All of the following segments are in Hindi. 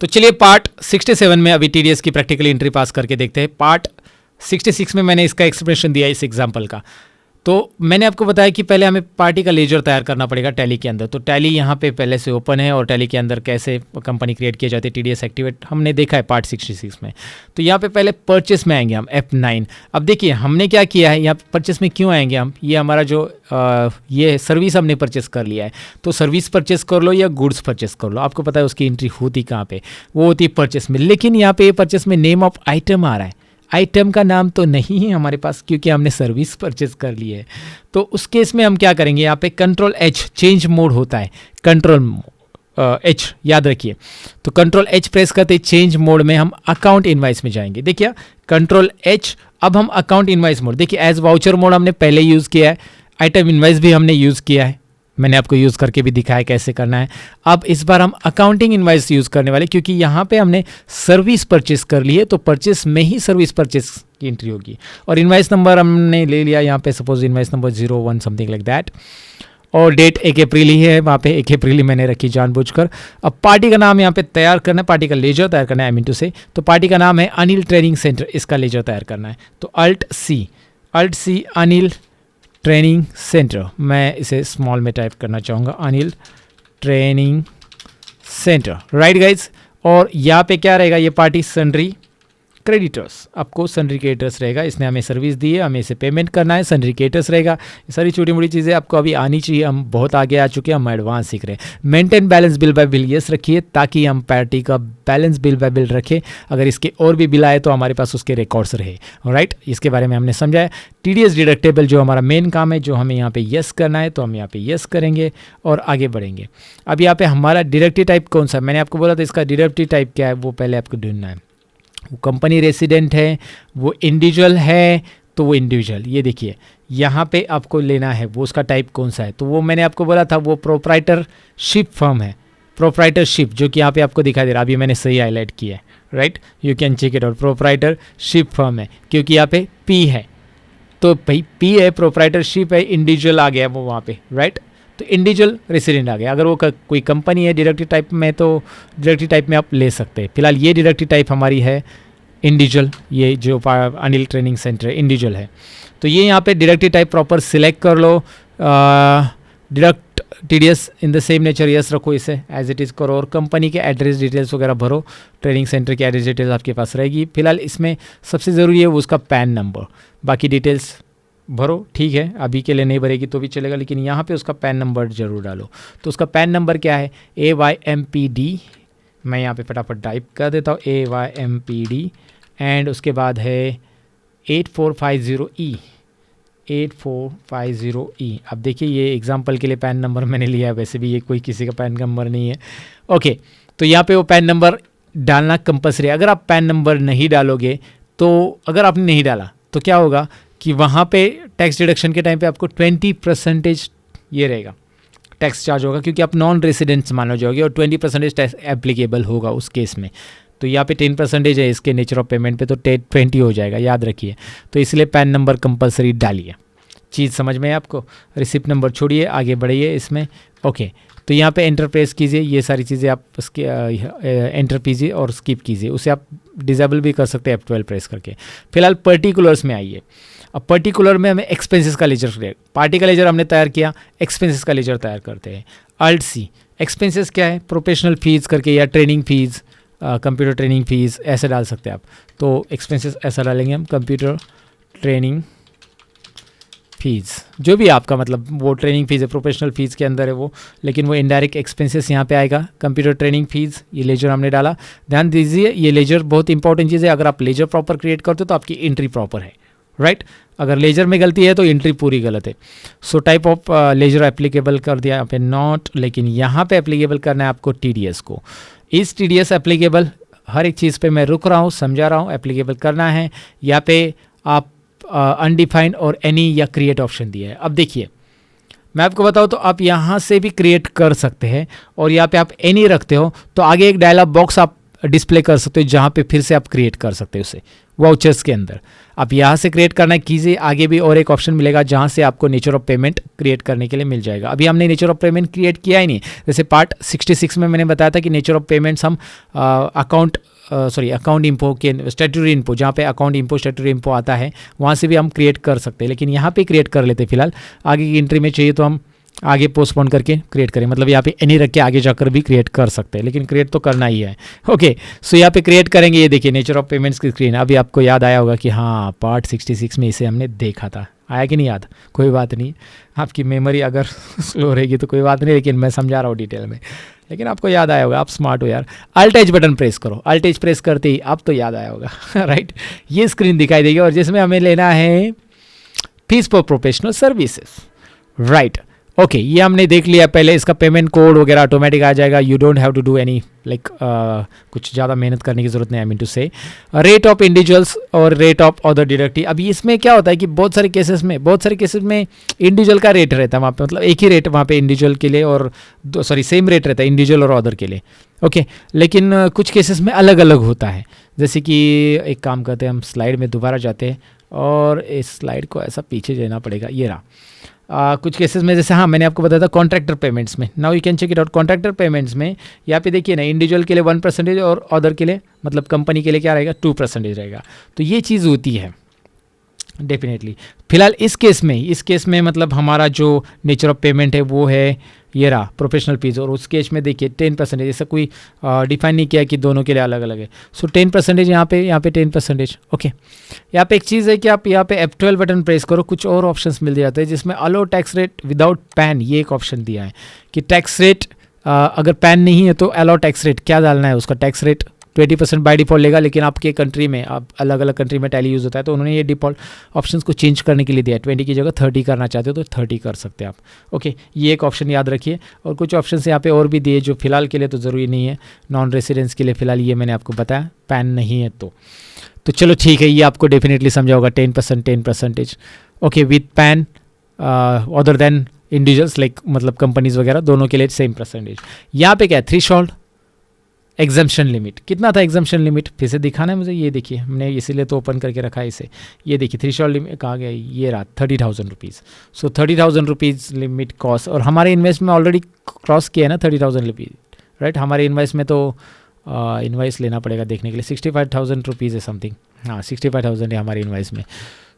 तो चलिए पार्ट 67 में अभी टीडीएस की प्रैक्टिकल एंट्री पास करके देखते हैं। पार्ट 66 में मैंने इसका एक्सप्लेनेशन दिया इस एग्जाम्पल का। तो मैंने आपको बताया कि पहले हमें पार्टी का लेजर तैयार करना पड़ेगा टैली के अंदर। तो टैली यहाँ पे पहले से ओपन है और टैली के अंदर कैसे कंपनी क्रिएट किए जाती है, टीडीएस एक्टिवेट हमने देखा है पार्ट 66 में। तो यहाँ पे पहले परचेस में आएंगे हम F9। अब देखिए हमने क्या किया है, यहाँ परचेस में क्यों आएंगे हम, ये हमारा जो ये सर्विस हमने परचेस कर लिया है। तो सर्विस परचेस कर लो या गुड्स परचेस कर लो, आपको पता है उसकी एंट्री होती कहाँ पे, वो होती है परचेस में। लेकिन यहाँ पे परचेस में नेम ऑफ आइटम आ रहा है, आइटम का नाम तो नहीं है हमारे पास क्योंकि हमने सर्विस परचेज कर ली है। तो उस केस में हम क्या करेंगे, यहाँ पे कंट्रोल H चेंज मोड होता है, कंट्रोल H याद रखिए। तो कंट्रोल H प्रेस करते चेंज मोड में हम अकाउंट इनवाइस में जाएंगे। देखिए कंट्रोल H, अब हम अकाउंट इनवाइस मोड, देखिए एज वाउचर मोड हमने पहले यूज़ किया है, आइटम इनवाइस भी हमने यूज़ किया है, मैंने आपको यूज़ करके भी दिखाया कैसे करना है। अब इस बार हम अकाउंटिंग इनवाइस यूज़ करने वाले क्योंकि यहाँ पे हमने सर्विस परचेस कर ली है। तो परचेस में ही सर्विस परचेस की एंट्री होगी और इनवाइस नंबर हमने ले लिया यहाँ पे, suppose invoice number 01 something like that, और डेट 1 अप्रैल ही है, वहाँ पे 1 अप्रैल ही मैंने रखी जानबूझकर। अब पार्टी का नाम यहाँ पे तैयार करना है, पार्टी का लेजर तैयार करना है, आई मीन टू से। तो पार्टी का नाम है अनिल ट्रेनिंग सेंटर, इसका लेजर तैयार करना है। तो alt C Anil training centre, मैं इसे स्मॉल में टाइप करना चाहूँगा, Anil training centre, right guys. और यहाँ पे क्या रहेगा, ये पार्टी सन्ड्री क्रेडिटर्स, आपको सन्ड्री क्रेडिटर्स रहेगा, इसने हमें सर्विस दी है, हमें इसे पेमेंट करना है, सन्ड्री क्रेडिटर्स रहेगा। ये सारी छोटी मोटी चीज़ें आपको अभी आनी चाहिए, हम बहुत आगे आ चुके हैं, हम एडवांस सीख रहे हैं। Maintain balance bill bye bill yes रखिए ताकि हम पार्टी का बैलेंस बिल बाय बिल रखें, अगर इसके और भी बिल आए तो हमारे पास उसके रिकॉर्ड्स रहे, राइट। इसके बारे में हमने समझा है। टीडीएस डिडक्टेबल जो हमारा मेन काम है, जो हमें यहाँ पे यस करना है, तो हम यहाँ पे यस करेंगे और आगे बढ़ेंगे। अब यहाँ पे हमारा डिडक्टिव टाइप कौन सा है, मैंने आपको बोला था इसका डिडक्टिव टाइप क्या है, वो पहले आपको ढूंढना है। वो कंपनी रेसिडेंट है, वो इंडिविजुअल है, तो वो इंडिविजुअल, ये देखिए यहाँ पे आपको लेना है वो उसका टाइप कौन सा है। तो वो मैंने आपको बोला था वो प्रोप्राइटरशिप फर्म है, प्रोप्राइटरशिप जो कि यहाँ पे आपको दिखाई दे रहा है, अभी मैंने सही हाईलाइट किया है, right, you can check it out. Proprietorship firm है क्योंकि यहाँ पे पी है, तो भाई पी है, प्रोप्राइटरशिप है, इंडिविजुअल आ गया वो वहाँ पे, राइट। तो इंडिविजुअल रेसिडेंट आ गया। अगर वो कोई कंपनी है डायरेक्टिव टाइप में तो डायरेक्टिव टाइप में आप ले सकते हैं। फिलहाल ये डायरेक्टिव टाइप हमारी है इंडिविजुअल, ये जो अनिल ट्रेनिंग सेंटर इंडिविजुअल है। तो ये यहाँ पे डायरेक्टिव टाइप प्रॉपर सिलेक्ट कर लो, deduct TDS in the same nature yes रखो, इसे एज इट इज़ करो और कंपनी के एड्रेस डिटेल्स वगैरह भरो, ट्रेनिंग सेंटर की एड्रेस डिटेल्स आपके पास रहेगी। फिलहाल इसमें सबसे ज़रूरी है वो उसका पैन नंबर, बाकी डिटेल्स भरो, ठीक है, अभी के लिए नहीं भरेगी तो भी चलेगा, लेकिन यहाँ पे उसका पैन नंबर जरूर डालो। तो उसका पैन नंबर क्या है, AYMPD, मैं यहाँ पे फटाफट टाइप कर देता हूँ AYMPD, एंड उसके बाद है 8450E, 8450E। अब देखिए ये एग्जांपल के लिए पैन नंबर मैंने लिया है, वैसे भी ये कोई किसी का पैन नंबर नहीं है, ओके। तो यहाँ पे वो पैन नंबर डालना कंपल्सरी है। अगर आप पैन नंबर नहीं डालोगे तो, अगर आपने नहीं डाला तो क्या होगा कि वहाँ पे टैक्स डिडक्शन के टाइम पे आपको 20% ये रहेगा, टैक्स चार्ज होगा क्योंकि आप नॉन रेसिडेंट्स मानो जाओगे और 20% टैक्स एप्लीकेबल होगा उस केस में। तो यहाँ पे 10% है इसके नेचर ऑफ पेमेंट पे, तो 20 हो जाएगा, याद रखिए। तो इसलिए पैन नंबर कंपलसरी डालिए, चीज़ समझ में है आपको। रिसिप्ट नंबर छोड़िए, आगे बढ़िए इसमें, ओके। तो यहाँ पे एंटर प्रेस कीजिए, ये सारी चीज़ें आप उसके एंटर कीजिए और स्किप कीजिए, उसे आप डिसेबल भी कर सकते हैं F12 प्रेस करके। फिलहाल पर्टिकुलर्स में आइए। अब पर्टिकुलर में हमें एक्सपेंसेस का लेजर, पार्टी का लेजर हमने तैयार किया, एक्सपेंसेस का लेजर तैयार करते हैं। अल्ट सी, एक्सपेंसेस क्या है, प्रोफेशनल फीस करके या training fees, computer training fees ऐसे डाल सकते हैं आप। तो एक्सपेंसेस ऐसा डालेंगे हम, कंप्यूटर ट्रेनिंग फीस, जो भी आपका मतलब वो ट्रेनिंग फीस है, प्रोफेशनल फीस के अंदर है वो, लेकिन वो इनडायरेक्ट एक्सपेंसेस यहाँ पे आएगा। कंप्यूटर ट्रेनिंग फीस, ये लेजर हमने डाला। ध्यान दीजिए ये लेजर बहुत इंपॉर्टेंट चीज़ है, अगर आप लेजर प्रॉपर क्रिएट करते हो तो आपकी एंट्री प्रॉपर है, राइट। अगर लेजर में गलती है तो एंट्री पूरी गलत है। So type of ledger applicable कर दिया यहाँ पे नॉट, लेकिन यहाँ पे एप्लीकेबल करना है आपको टीडीएस को। इस टीडीएस एप्लीकेबल, हर एक चीज़ पे मैं रुक रहा हूँ, समझा रहा हूँ, एप्लीकेबल करना है। यहाँ पे आप अनडिफाइंड और एनी या क्रिएट ऑप्शन दिया है। अब देखिए मैं आपको बताऊँ तो आप यहाँ से भी क्रिएट कर सकते हैं और यहाँ पे आप एनी रखते हो तो आगे एक डायलॉग बॉक्स आप डिस्प्ले कर सकते हो जहाँ पे फिर से आप क्रिएट कर सकते हो उसे वाउचर्स के अंदर। आप यहाँ से क्रिएट करना कीजिए, आगे भी और एक ऑप्शन मिलेगा जहाँ से आपको नेचर ऑफ पेमेंट क्रिएट करने के लिए मिल जाएगा। अभी हमने नेचर ऑफ पेमेंट क्रिएट किया ही नहीं। जैसे पार्ट 66 में मैंने बताया था कि नेचर ऑफ पेमेंट्स हम अकाउंट इम्पो के स्टैट्यूटरी इम्पो, जहाँ पे अकाउंट इम्पो स्टैट्यूटरी इम्पो आता है वहाँ से भी हम क्रिएट कर सकते हैं, लेकिन यहाँ पे क्रिएट कर लेते हैं फिलहाल। आगे की एंट्री में चाहिए तो हम आगे पोस्टपोन करके क्रिएट करें, मतलब यहाँ पे एनी रख के आगे जाकर भी क्रिएट कर सकते हैं, लेकिन क्रिएट तो करना ही है। ओके, सो यहाँ पे क्रिएट करेंगे। ये देखिए नेचर ऑफ पेमेंट्स की स्क्रीन। अभी आपको याद आया होगा कि हाँ पार्ट 66 में इसे हमने देखा था। आया कि नहीं याद? कोई बात नहीं, आपकी मेमोरी अगर स्लो रहेगी तो कोई बात नहीं, लेकिन मैं समझा रहा हूँ डिटेल में, लेकिन आपको याद आया होगा। आप स्मार्ट हो यार। अल्ट एज बटन प्रेस करो, अल्ट एज प्रेस करते ही अब तो याद आया होगा राइट। ये स्क्रीन दिखाई देगी और जिसमें हमें लेना है fees for professional services, right. Okay, ये हमने देख लिया पहले। इसका पेमेंट कोड वगैरह ऑटोमेटिक आ जाएगा। You don't have to do any like कुछ ज़्यादा मेहनत करने की ज़रूरत नहीं। I mean to say rate of individuals और रेट ऑफ अदर डिडक्टी। अभी इसमें क्या होता है कि बहुत सारे केसेस में इंडिविजुअल का रेट रहता है वहाँ पे, मतलब एक ही रेट वहाँ पे इंडिविजुअल के लिए और सेम रेट रहता है इंडिविजुअल और अदर के लिए। ओके, लेकिन कुछ केसेस में अलग अलग होता है। जैसे कि एक काम करते हैं, हम स्लाइड में दोबारा जाते हैं और इस स्लाइड को ऐसा पीछे जाना पड़ेगा। ये रहा कुछ केसेस में, जैसे हाँ मैंने आपको बताया था कॉन्ट्रैक्टर पेमेंट्स में। Now you can check it out. Contractor payments में यहाँ पे देखिए ना, इंडिविजुअल के लिए 1% और अदर के लिए, मतलब कंपनी के लिए क्या रहेगा 2% रहेगा। तो ये चीज़ होती है डेफिनेटली। फिलहाल इस केस में मतलब हमारा जो नेचर ऑफ पेमेंट है वो है ये रहा प्रोफेशनल फीस, और उस केस में देखिए 10%। ऐसा कोई डिफाइन नहीं किया कि दोनों के लिए अलग अलग है। सो 10% यहाँ पे 10%। ओके, यहाँ पे एक चीज़ है कि आप यहाँ पे F12 बटन प्रेस करो, कुछ और ऑप्शंस मिल जाते हैं जिसमें अलो टैक्स रेट विदाउट पैन, ये एक ऑप्शन दिया है कि टैक्स रेट अगर पैन नहीं है तो अलो टैक्स रेट क्या डालना है, उसका टैक्स रेट 20% बाय डिफ़ॉल्ट लेगा। लेकिन आपके कंट्री में, आप अलग अलग कंट्री में टैली यूज़ होता है तो उन्होंने ये डिफ़ॉल्ट ऑप्शंस को चेंज करने के लिए दिया है। 20 की जगह 30 करना चाहते हो तो 30 कर सकते हैं आप। ओके, ये एक ऑप्शन याद रखिए। और कुछ ऑप्शन यहाँ पे और भी दिए जो फिलहाल के लिए तो ज़रूरी नहीं है, नॉन रेसिडेंट्स के लिए फ़िलहाल ये मैंने आपको बताया, पैन नहीं है तो चलो ठीक है, ये आपको डेफिनेटली समझा होगा। 10%। Okay, with pan other than individuals like मतलब कंपनीज वगैरह, दोनों के लिए सेम परसेंटेज। यहाँ पे क्या है, थ्रेशोल्ड एग्जम्पशन लिमिट। कितना था एग्जम्पशन लिमिट, फिर से दिखाना है मुझे। ये देखिए, हमने इसीलिए तो ओपन करके रखा है इसे। ये देखिए थ्रेशोल्ड लिमिट कहाँ गया, ये रहा 30,000 रुपीज़। सो 30,000 रुपीज़ लिमिट कॉस्ट, और हमारे इन्वेस्ट में ऑलरेडी क्रॉस किया है ना 30,000 रुपीज़, राइट। हमारे इन्वेस्ट में तो इन्वाइस लेना पड़ेगा देखने के लिए। 65,000 रुपीज़ है समथिंग, हाँ 65,000 है हमारे इन्वाइस में।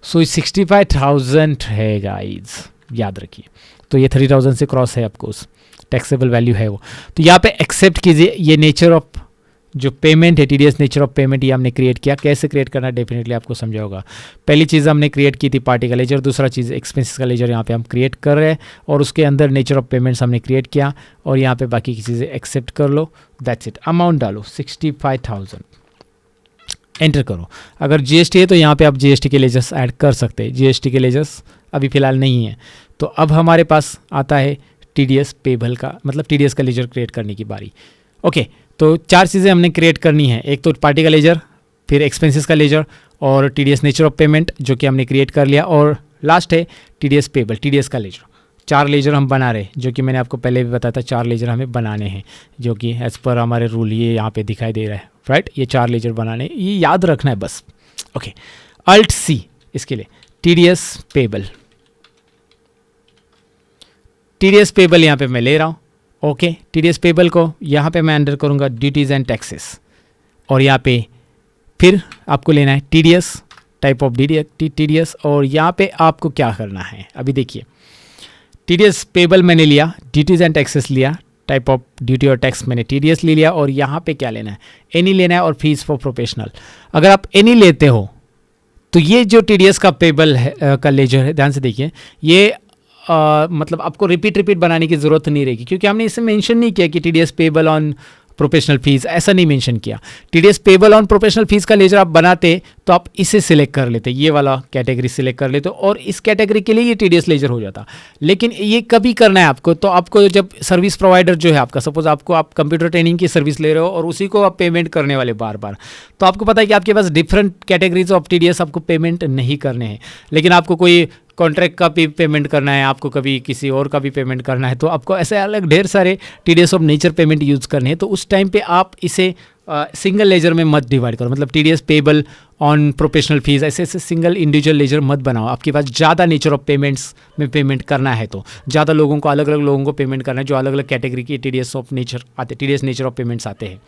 सो 65,000 है गाइज, याद रखिए। तो ये 30,000 से क्रॉस है, ऑफकोर्स टैक्सेबल वैल्यू है वो। तो यहाँ पे एक्सेप्ट कीजिए। ये नेचर ऑफ जो पेमेंट है, टीडीएस नेचर ऑफ पेमेंट, ये हमने क्रिएट किया। कैसे क्रिएट करना डेफिनेटली आपको समझा होगा। पहली चीज़ हमने क्रिएट की थी पार्टी का लेजर, दूसरा चीज़ एक्सपेंसेस का लेजर यहाँ पे हम क्रिएट कर रहे हैं, और उसके अंदर नेचर ऑफ पेमेंट्स हमने क्रिएट किया, और यहाँ पे बाकी की चीज़ें एक्सेप्ट कर लो, दैट्स इट। अमाउंट डालो 65,000, एंटर करो। अगर जीएसटी है तो यहाँ पे आप जीएसटी के लेजर्स ऐड कर सकते हैं। जीएसटी के लेजर्स अभी फ़िलहाल नहीं है, तो अब हमारे पास आता है टीडीएस पेबल का, मतलब टीडीएस का लेजर क्रिएट करने की बारी। ओके, तो 4 चीज़ें हमने क्रिएट करनी है। एक तो पार्टी का लेजर, फिर एक्सपेंसेस का लेजर, और टीडीएस नेचर ऑफ पेमेंट जो कि हमने क्रिएट कर लिया, और लास्ट है टीडीएस पेबल, टीडीएस का लेजर। 4 लेजर हम बना रहे हैं, जो कि मैंने आपको पहले भी बताया था 4 लेजर हमें बनाने हैं, जो कि एज़ पर हमारे रूल ये यहाँ पे दिखाई दे रहा है, राइट। ये 4 लेजर बनाने, ये याद रखना है बस। ओके, अल्ट सी इसके लिए टीडीएस पेबल, टीडीएस पेबल यहाँ पे मैं ले रहा हूँ। ओके, टीडीएस पेबल को यहाँ पे मैं अंडर करूँगा ड्यूटीज़ एंड टैक्सेस, और यहाँ पे फिर आपको लेना है टीडीएस, टाइप ऑफ टीडीएस, और यहाँ पे आपको क्या करना है। अभी देखिए, टीडीएस पेबल मैंने लिया, ड्यूटीज़ एंड टैक्सेस लिया, टाइप ऑफ ड्यूटी और टैक्स मैंने टीडीएस ले लिया, और यहाँ पे क्या लेना है, एनी लेना है, और फीस फॉर प्रोफेशनल। अगर आप एनी लेते हो तो ये जो टीडीएस का पेबल है का लेजर है, ध्यान से देखिए, ये मतलब आपको रिपीट बनाने की ज़रूरत नहीं रहेगी, क्योंकि हमने इसे मेंशन नहीं किया कि TDS payable on professional fees, ऐसा नहीं मेंशन किया। TDS payable on professional fees का लेजर आप बनाते तो आप इसे सिलेक्ट कर लेते, ये वाला कैटेगरी सिलेक्ट कर लेते, और इस कैटेगरी के लिए ये टीडीएस लेजर हो जाता। लेकिन ये कभी करना है आपको, तो आपको जब सर्विस प्रोवाइडर जो है आपका, सपोज आप कंप्यूटर ट्रेनिंग की सर्विस ले रहे हो और उसी को आप पेमेंट करने वाले बार बार, तो आपको पता है कि आपके पास डिफरेंट कैटेगरीज ऑफ टीडीएस आपको पेमेंट नहीं करने हैं। लेकिन आपको कोई कॉन्ट्रैक्ट का भी पेमेंट करना है, आपको कभी किसी और का भी पेमेंट करना है, तो आपको ऐसे अलग ढेर सारे TDS of nature payment use करने हैं। तो उस टाइम पे आप इसे सिंगल लेजर में मत डिवाइड करो, मतलब TDS payable on professional fees, ऐसे ऐसे सिंगल इंडिविजुअल लेजर मत बनाओ। आपके पास ज़्यादा नेचर ऑफ पेमेंट्स में पेमेंट करना है तो ज़्यादा लोगों को, अलग अलग लोगों को पेमेंट करना है जो अलग अलग कैटेगरी की टीडीएस ऑफ नेचर आते, टीडीएस नेचर ऑफ पेमेंट्स आते हैं।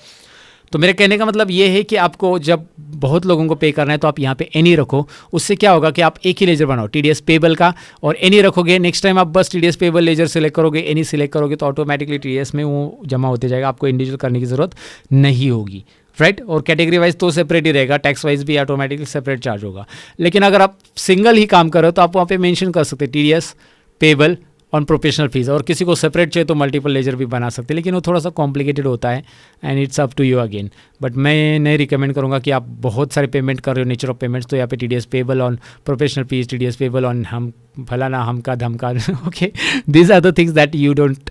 तो मेरे कहने का मतलब ये है कि आपको जब बहुत लोगों को पे करना है तो आप यहाँ पे एनी रखो। उससे क्या होगा कि आप एक ही लेजर बनाओ टीडीएस पेबल का और एनी रखोगे। नेक्स्ट टाइम आप बस टीडीएस पेबल लेजर सेलेक्ट करोगे, एनी सेलेक्ट करोगे तो ऑटोमेटिकली टीडीएस में वो जमा होते जाएगा, आपको इंडिविजुअल करने की ज़रूरत नहीं होगी, राइट। और कैटेगरी वाइज तो सेपरेट ही रहेगा, टैक्स वाइज भी ऑटोमेटिकली सेपरेट चार्ज होगा। लेकिन अगर आप सिंगल ही काम कर रहे हो तो आप वहाँ पे मेंशन कर सकते हैं TDS payable on professional fees, और किसी को सेपरेट चाहिए तो मल्टीपल लेजर भी बना सकते हैं, लेकिन वो थोड़ा सा कॉम्प्लिकेटेड होता है and it's up to you again. But मैं नहीं रिकमेंड करूँगा कि आप बहुत सारे पेमेंट कर रहे हो नेचर ऑफ पेमेंट्स तो यहाँ पे TDS payable on professional fees, TDS payable on हम फलाना हमका धमका, okay, these are the things that you don't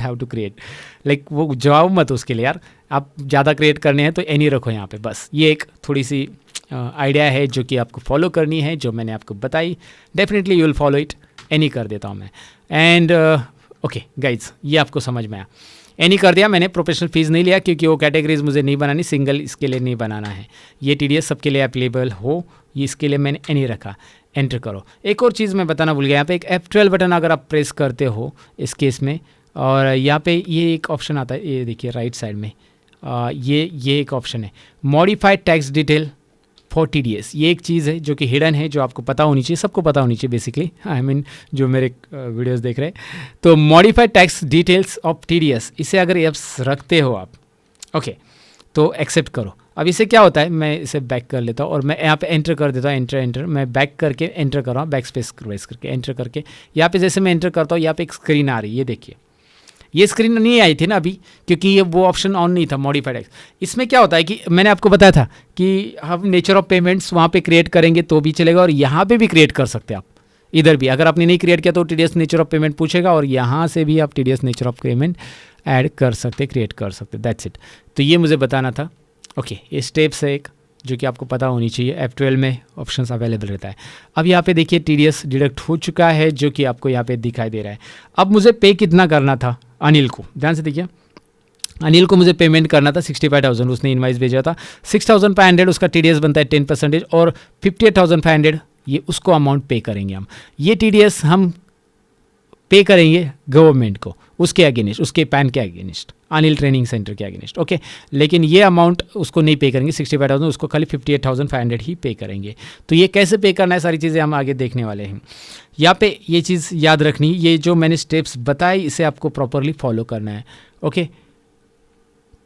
have to create. Like वो जवाब मत उसके लिए यार, आप ज़्यादा क्रिएट करने हैं तो एनी रखो यहाँ पे। बस ये एक थोड़ी सी आइडिया है जो कि आपको फॉलो करनी है, जो मैंने आपको बताई। Definitely you will follow it. Any कर देता हूँ मैं। एंड ओके गाइज, ये आपको समझ में आया। एनी कर दिया मैंने, प्रोफेशनल फीस नहीं लिया क्योंकि वो कैटेगरीज मुझे नहीं बनानी, सिंगल इसके लिए नहीं बनाना है। ये टीडीएस सबके लिए अप्लीकेबल हो, ये इसके लिए मैंने एनी रखा। एंटर करो। एक और चीज़ मैं बताना भूल गया, यहाँ पे एक F12 बटन अगर आप प्रेस करते हो इस केस में, और यहाँ पे ये एक ऑप्शन आता है, ये देखिए राइट साइड में, ये एक ऑप्शन है modified tax detail for TDS. ये एक चीज़ है जो कि हिडन है, जो आपको पता होनी चाहिए, सबको पता होनी चाहिए बेसिकली, आई मीन जो मेरे वीडियोस देख रहे हैं। तो modified tax details of TDS, इसे अगर एप्स रखते हो आप, ओके, तो एक्सेप्ट करो। अब इसे क्या होता है, मैं इसे बैक कर लेता हूँ और मैं यहाँ पे एंटर कर देता हूँ, एंटर मैं बैक करके एंटर कर रहा हूँ, बैक स्पेस प्रेस करके एंटर करके यहाँ पे जैसे मैं एंटर करता हूँ यहाँ पे एक स्क्रीन आ रही है, ये देखिए। ये स्क्रीन नहीं आई थी ना अभी, क्योंकि ये वो ऑप्शन ऑन नहीं था मॉडिफाइड टैक्स। इसमें क्या होता है कि मैंने आपको बताया था कि हम नेचर ऑफ पेमेंट्स वहाँ पे क्रिएट करेंगे तो भी चलेगा, और यहाँ पे भी क्रिएट कर सकते हैं आप, इधर भी। अगर आपने नहीं क्रिएट किया तो टीडीएस नेचर ऑफ पेमेंट पूछेगा, और यहाँ से भी आप TDS nature of payment add कर सकते, क्रिएट कर सकते, दैट्स इट। तो ये मुझे बताना था। ओके, ये स्टेप्स है एक जो कि आपको पता होनी चाहिए। F12 में ऑप्शंस अवेलेबल रहता है। अब यहाँ पे देखिए टीडीएस डिडक्ट हो चुका है, जो कि आपको यहाँ पे दिखाई दे रहा है। अब मुझे पे कितना करना था अनिल को, ध्यान से देखिए। अनिल को मुझे पेमेंट करना था 65,000, उसने इनवाइस भेजा था। 6,500 उसका टीडीएस बनता है 10%, और 58,500 ये उसको अमाउंट पे करेंगे हम। ये टीडीएस हम पे करेंगे गवर्नमेंट को, उसके अगेंस्ट, उसके पैन के अगेंस्ट, अनिल ट्रेनिंग सेंटर के अगेंस्ट, ओके। लेकिन ये अमाउंट उसको नहीं पे करेंगे 65,000, उसको खाली 58,500 ही पे करेंगे। तो ये कैसे पे करना है, सारी चीज़ें हम आगे देखने वाले हैं। यहाँ पे ये चीज़ याद रखनी, ये जो मैंने स्टेप्स बताई इसे आपको प्रॉपरली फॉलो करना है, ओके।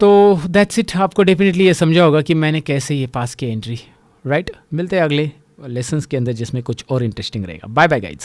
तो दैट्स इट। आपको डेफिनेटली ये समझा होगा कि मैंने कैसे ये पास की एंट्री, राइट। मिलते हैं अगले लेसन्स के अंदर जिसमें कुछ और इंटरेस्टिंग रहेगा। Bye bye guys.